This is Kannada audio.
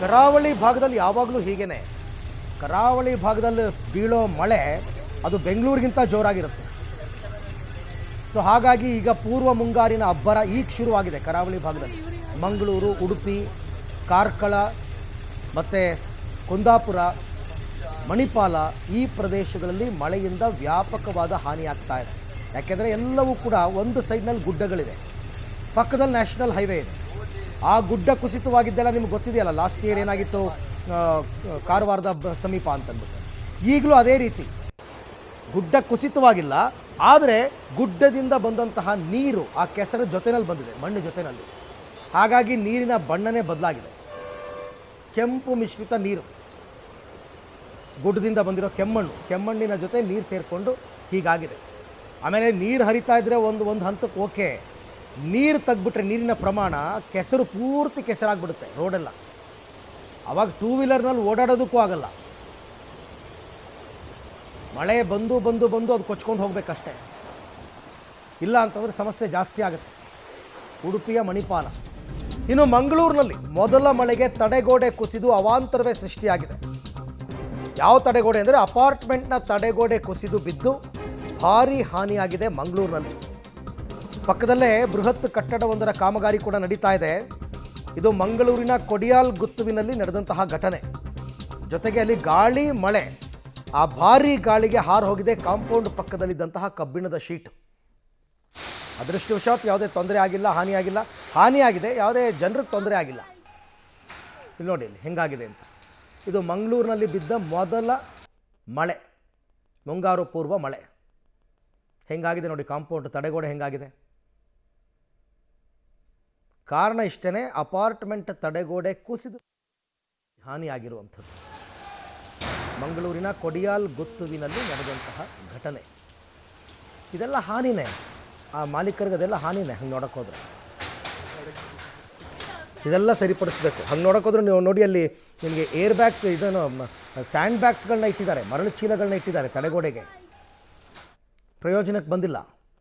ಕರಾವಳಿ ಭಾಗದಲ್ಲಿ ಯಾವಾಗಲೂ ಹೀಗೇನೆ. ಕರಾವಳಿ ಭಾಗದಲ್ಲಿ ಬೀಳೋ ಮಳೆ ಅದು ಬೆಂಗಳೂರಿಗಿಂತ ಜೋರಾಗಿರುತ್ತೆ. ಸೊ ಹಾಗಾಗಿ ಈಗ ಪೂರ್ವ ಮುಂಗಾರಿನ ಅಬ್ಬರ ಈಗ ಶುರುವಾಗಿದೆ ಕರಾವಳಿ ಭಾಗದಲ್ಲಿ. ಮಂಗಳೂರು, ಉಡುಪಿ, ಕಾರ್ಕಳ ಮತ್ತು ಕುಂದಾಪುರ, ಮಣಿಪಾಲ ಈ ಪ್ರದೇಶಗಳಲ್ಲಿ ಮಳೆಯಿಂದ ವ್ಯಾಪಕವಾದ ಹಾನಿಯಾಗ್ತಾ ಇದೆ. ಯಾಕೆಂದರೆ ಎಲ್ಲವೂ ಕೂಡ ಒಂದು ಸೈಡ್ನಲ್ಲಿ ಗುಡ್ಡಗಳಿವೆ, ಪಕ್ಕದಲ್ಲಿ ನ್ಯಾಷನಲ್ ಹೈವೇ ಇದೆ. ಆ ಗುಡ್ಡ ಕುಸಿತವಾಗಿದ್ದೆಲ್ಲ ನಿಮ್ಗೆ ಗೊತ್ತಿದೆಯಲ್ಲ, ಲಾಸ್ಟ್ ಇಯರ್ ಏನಾಗಿತ್ತು ಕಾರವಾರದ ಸಮೀಪ ಅಂತಂದ್ಬಿಟ್ಟು. ಈಗಲೂ ಅದೇ ರೀತಿ ಗುಡ್ಡ ಕುಸಿತವಾಗಿಲ್ಲ, ಆದರೆ ಗುಡ್ಡದಿಂದ ಬಂದಂತಹ ನೀರು ಆ ಕೆಸರ ಜೊತೆಯಲ್ಲಿ ಬಂದಿದೆ, ಮಣ್ಣು ಜೊತೆಯಲ್ಲಿ. ಹಾಗಾಗಿ ನೀರಿನ ಬಣ್ಣನೇ ಬದಲಾಗಿದೆ, ಕೆಂಪು ಮಿಶ್ರಿತ ನೀರು. ಗುಡ್ಡದಿಂದ ಬಂದಿರೋ ಕೆಮ್ಮಣ್ಣಿನ ಜೊತೆ ನೀರು ಸೇರಿಕೊಂಡು ಹೀಗಾಗಿದೆ. ಆಮೇಲೆ ನೀರು ಹರಿತಾ ಇದ್ದರೆ ಒಂದು ಹಂತಕ್ಕೆ ಓಕೆ, ನೀರು ತೆಗ್ಬಿಟ್ರೆ ನೀರಿನ ಪ್ರಮಾಣ ಕೆಸರು ಪೂರ್ತಿ ಕೆಸರಾಗ್ಬಿಡುತ್ತೆ ರೋಡೆಲ್ಲ. ಆವಾಗ ಟೂ ವೀಲರ್ನಲ್ಲಿ ಓಡಾಡೋದಕ್ಕೂ ಆಗಲ್ಲ. ಮಳೆ ಬಂದು ಬಂದು ಬಂದು ಅದು ಕೊಚ್ಕೊಂಡು ಹೋಗ್ಬೇಕಷ್ಟೇ, ಇಲ್ಲ ಅಂತಂದರೆ ಸಮಸ್ಯೆ ಜಾಸ್ತಿ ಆಗುತ್ತೆ. ಉಡುಪಿಯ ಮಣಿಪಾಲ. ಇನ್ನು ಮಂಗಳೂರಿನಲ್ಲಿ ಮೊದಲ ಮಳೆಗೆ ತಡೆಗೋಡೆ ಕುಸಿದು ಅವಾಂತರವೇ ಸೃಷ್ಟಿಯಾಗಿದೆ. ಯಾವ ತಡೆಗೋಡೆ ಅಂದರೆ ಅಪಾರ್ಟ್ಮೆಂಟ್ನ ತಡೆಗೋಡೆ ಕುಸಿದು ಬಿದ್ದು ಭಾರೀ ಹಾನಿಯಾಗಿದೆ ಮಂಗಳೂರಿನಲ್ಲಿ. ಪಕ್ಕದಲ್ಲೇ ಬೃಹತ್ ಕಟ್ಟಡವೊಂದರ ಕಾಮಗಾರಿ ಕೂಡ ನಡೀತಾ ಇದೆ. ಇದು ಮಂಗಳೂರಿನ ಕೊಡಿಯಾಲ್ ಗುತ್ತುವಿನಲ್ಲಿ ನಡೆದಂತಹ ಘಟನೆ. ಜೊತೆಗೆ ಅಲ್ಲಿ ಗಾಳಿ ಮಳೆ, ಆ ಭಾರೀ ಗಾಳಿಗೆ ಹಾರು ಹೋಗಿದೆ ಕಾಂಪೌಂಡ್ ಪಕ್ಕದಲ್ಲಿದ್ದಂತಹ ಕಬ್ಬಿಣದ ಶೀಟ್. ಅದೃಷ್ಟವಶಾತ್ ಯಾವುದೇ ತೊಂದರೆ ಆಗಿಲ್ಲ, ಹಾನಿಯಾಗಿದೆ, ಯಾವುದೇ ಜನರಿಗೆ ತೊಂದರೆ ಆಗಿಲ್ಲ. ಇಲ್ಲಿ ನೋಡಿ ಇಲ್ಲಿ ಹೆಂಗಾಗಿದೆ ಅಂತ. ಇದು ಮಂಗಳೂರಿನಲ್ಲಿ ಬಿದ್ದ ಮೊದಲ ಮಳೆ, ಮುಂಗಾರು ಪೂರ್ವ ಮಳೆ. ಹೆಂಗಾಗಿದೆ ನೋಡಿ ಕಾಂಪೌಂಡ್ ತಡೆಗೋಡೆ ಹೆಂಗಾಗಿದೆ. ಕಾರಣ ಇಷ್ಟೇ, ಅಪಾರ್ಟ್ಮೆಂಟ್ ತಡೆಗೋಡೆ ಕುಸಿದು ಹಾನಿಯಾಗಿರುವಂಥದ್ದು. ಮಂಗಳೂರಿನ ಕೊಡಿಯಾಲ್ ಗುತ್ತುವಿನಲ್ಲಿ ನಡೆದಂತಹ ಘಟನೆ. ಇದೆಲ್ಲ ಹಾನಿನೇ, ಆ ಮಾಲೀಕರಿಗೆ ಅದೆಲ್ಲ ಹಾನಿನೇ. ಹಂಗೆ ನೋಡೋಕೆ ಹೋದರೆ ಇದೆಲ್ಲ ಸರಿಪಡಿಸ್ಬೇಕು. ಹಂಗೆ ನೋಡೋಕೆ ಹೋದ್ರೆ ನೀವು ನೋಡಿ, ಅಲ್ಲಿ ನಿಮಗೆ ಏರ್ ಬ್ಯಾಗ್ಸ್, ಇದನ್ನು ಸ್ಯಾಂಡ್ ಬ್ಯಾಗ್ಸ್ಗಳನ್ನ ಇಟ್ಟಿದ್ದಾರೆ, ಮರಳು ಚೀಲಗಳನ್ನ ಇಟ್ಟಿದ್ದಾರೆ ತಡೆಗೋಡೆಗೆ. ಪ್ರಯೋಜನಕ್ಕೆ ಬಂದಿಲ್ಲ.